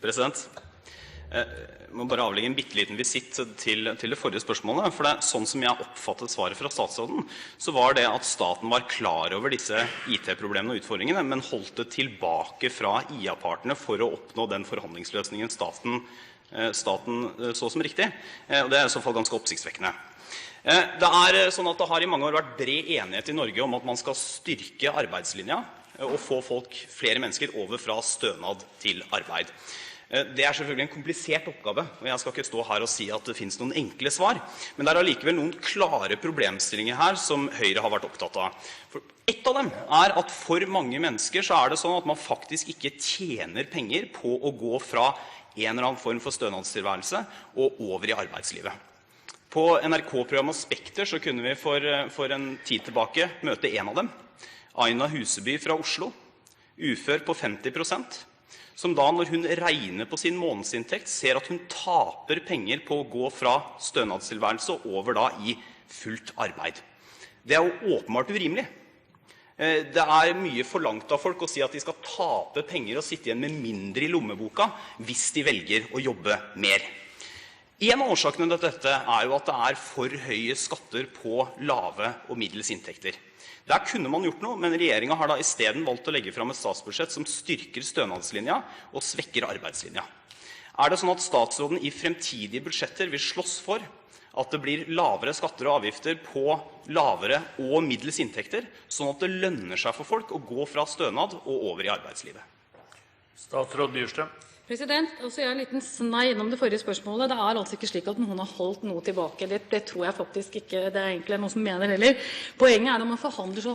President, jeg må bare avlegge en bitteliten visitt til det forrige spørsmålet, for det sånn som jeg oppfattet svaret fra statsråden, så var det at staten var klar over disse IT-problemene og utfordringene, men holdt det tilbake fra IA-partene for å oppnå den forhandlingsløsningen staten så som riktig, og det I så fall ganske oppsiktsvekkende. Det sånn at det har I mange år vært bred enighet I Norge om at man skal styrke arbeidslinja og få flere mennesker over fra stønad til arbeid. Det selvfølgelig en komplisert oppgave, og jeg skal ikke stå her og si at det finnes noen enkle svar, men det allikevel noen klare problemstillinger her som Høyre har vært opptatt av. For ett av dem at for mange mennesker så det sånn at man faktisk ikke tjener penger på å gå fra en eller annen form for stønadstilværelse og over I arbeidslivet. På NRK-programmet Spekter så kunne vi for en tid tilbake møte en av dem, Aina Huseby fra Oslo, ufør på 50%, som da når hun regner på sin månedsinntekt ser at hun taper penger på å gå fra stønadstilværelse over da I fullt arbeid. Det jo åpenbart urimelig. Det mye forlangt av folk å si at de skal tape penger og sitte igjen med mindre I lommeboka hvis de velger å jobbe mer. En av årsakene til dette jo at det for høye skatter på lave og middels inntekter. Der kunne man gjort noe, men regjeringen har da I stedet valgt å legge frem et statsbudsjett som styrker stønadslinja og svekker arbeidslinja. Det sånn at statsråden I fremtidige budsjetter vil slåss for at det blir lavere skatter og avgifter på lavere og middels inntekter, sånn at det lønner seg for folk å gå fra stønad og over I arbeidslivet? Statsråd Bjurstrøm. Jeg en liten snei innom det forrige spørsmålet. Det altså ikke slik at noen har holdt noe tilbake. Det tror jeg faktisk ikke det egentlig noen som mener heller. Poenget når man forhandler, så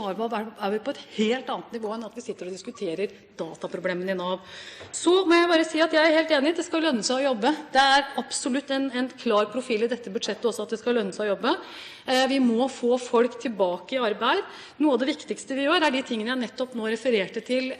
vi på et helt annet nivå enn at vi sitter og diskuterer dataproblemene I Nav. Så må jeg bare si at jeg helt enig, det skal lønne seg å jobbe. Det absolutt en klar profil I dette budsjettet også at det skal lønne seg å jobbe. Vi må få folk tilbake I arbeid. Noe av det viktigste vi gjør de tingene jeg nettopp nå refererte til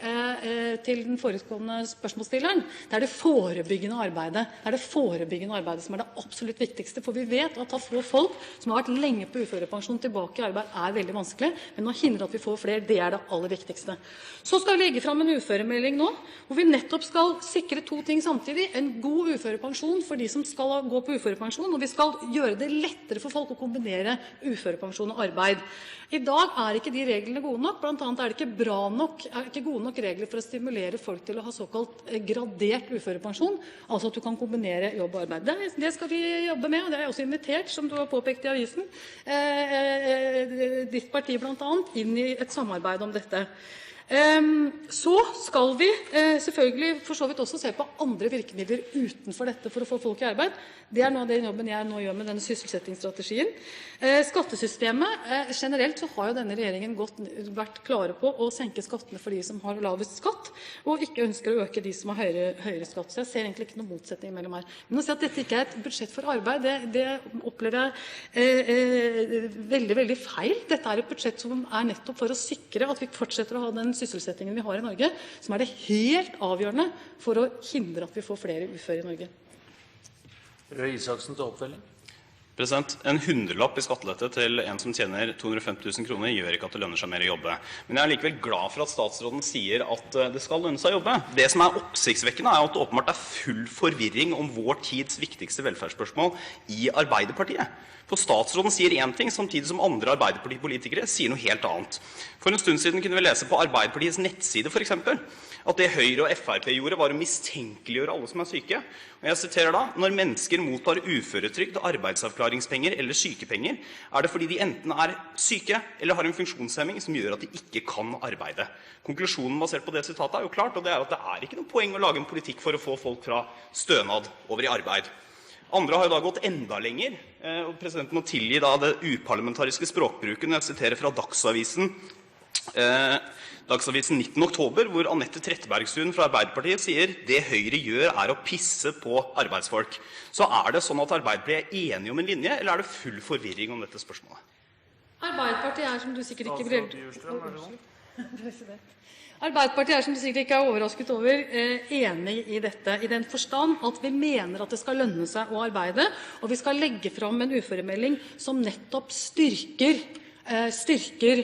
den foregående spørsmålsstilleren. Det det forebyggende arbeidet. Det det forebyggende arbeidet som det absolutt viktigste, for vi vet at å få folk som har vært lenge på uførepensjon tilbake I arbeid veldig vanskelig, men å hindre at vi får flere, det det aller viktigste. Så skal vi legge frem en uføremelding nå, hvor vi nettopp skal sikre to ting samtidig. En god uførepensjon for de som skal gå på uførepensjon, og vi skal gjøre det lettere for folk å kombinere uførepensjon og arbeid. I dag ikke de reglene gode nok, blant annet det ikke bra nok, ikke gode nok regler for å stimulere folk til å ha såkalt gradert uførepensjon, altså at du kan kombinere jobb og arbeid. Det skal vi jobbe med, og det jeg også invitert, som du har påpekt I avisen, ditt parti blant annet, inn I et samarbeid om dette. Så skal vi selvfølgelig for så vidt også se på andre virkemidler utenfor dette for å få folk I arbeid. Det noe av den jobben jeg nå gjør med denne sysselsettingsstrategien. Skattesystemet, generelt så har jo denne regjeringen vært klare på å senke skattene for de som har lavest skatt, og ikke ønsker å øke de som har høyere skatt. Så jeg ser egentlig ikke noen motsetning mellom her. Men å si at dette ikke et budsjett for arbeid, det opplever jeg veldig, veldig feil. Dette et budsjett som nettopp for å sikre at vi fortsetter å ha den sysselsettingen vi har I Norge, som det helt avgjørende for å hindre at vi får flere uføre I Norge. Røe Isaksen til oppfølging. En hundrelapp I skattelette til en som tjener 250 000 kroner gjør ikke at det lønner seg mer å jobbe. Men jeg likevel glad for at statsråden sier at det skal lønne seg å jobbe. Det som oppsiktsvekkende at det åpenbart full forvirring om vår tids viktigste velferdsspørsmål I Arbeiderpartiet. For statsråden sier en ting, samtidig som andre Arbeiderpartipolitikere sier noe helt annet. For en stund siden kunne vi lese på Arbeiderpartiets nettside for eksempel, at det Høyre og FrP gjorde var å mistenkeliggjøre alle som syke. Og jeg siterer da, når mennesker mottar uføretrygd, arbeidsavklaringspenger eller sykepenger, det fordi de enten syke eller har en funksjonshemming som gjør at de ikke kan arbeide. Konklusjonen basert på det sitatet jo klart, og det at det ikke noe poeng å lage en politikk for å få folk fra stønad over I arbeid. Andre har jo da gått enda lenger, og presidenten må tilgi da det uparlamentariske språkbruken. Jeg siterer fra Dagsavisen 19. oktober, hvor Anette Trettebergstuen fra Arbeiderpartiet sier det Høyre gjør å pisse på arbeidsfolk. Så det sånn at Arbeiderpartiet enige om en linje, eller det full forvirring om dette spørsmålet? Arbeiderpartiet som du sikkert ikke Arbeiderpartiet som du sikkert ikke overrasket over, enig I dette, I den forstand at vi mener at det skal lønne seg å arbeide, og vi skal legge frem en uføremelding som nettopp styrker styrker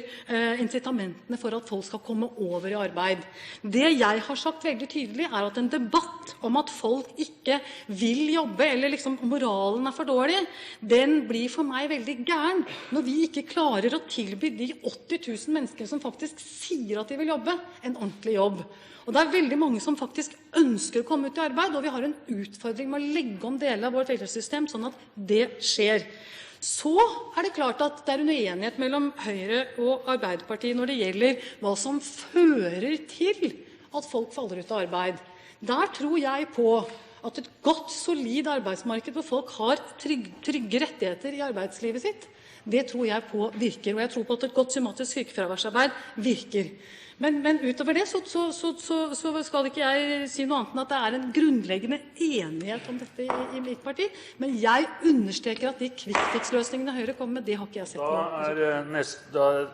incitamentene for at folk skal komme over i arbeid. Det jeg har sagt veldig tydelig, er at en debatt om at folk ikke vil jobbe, eller liksom moralen er for dårlig, den blir for meg veldig gæren når vi ikke klarer å tilby de 80 000 mennesker som faktisk sier at de vil jobbe, en ordentlig jobb. Og det er veldig mange som faktisk ønsker å komme ut i arbeid, og vi har en utfordring med å legge om deler av vårt velferdssystem sånn at det skjer. Så er det klart at det er en uenighet mellom Høyre og Arbeiderpartiet når det gjelder hva som fører til at folk faller ut av arbeid. Der tror jeg på at et godt, solid arbeidsmarked hvor folk har trygge rettigheter i arbeidslivet sitt, det tror jeg på virker. Og jeg tror på at et godt systematisk sykefraværsarbeid virker. Men utover det så skal ikke jeg si noe annet enn at det er en grunnleggende enighet om dette i mitt parti. Men jeg understreker at de quick-fix-løsningene Høyre kommer med, det har ikke jeg sett på. Da er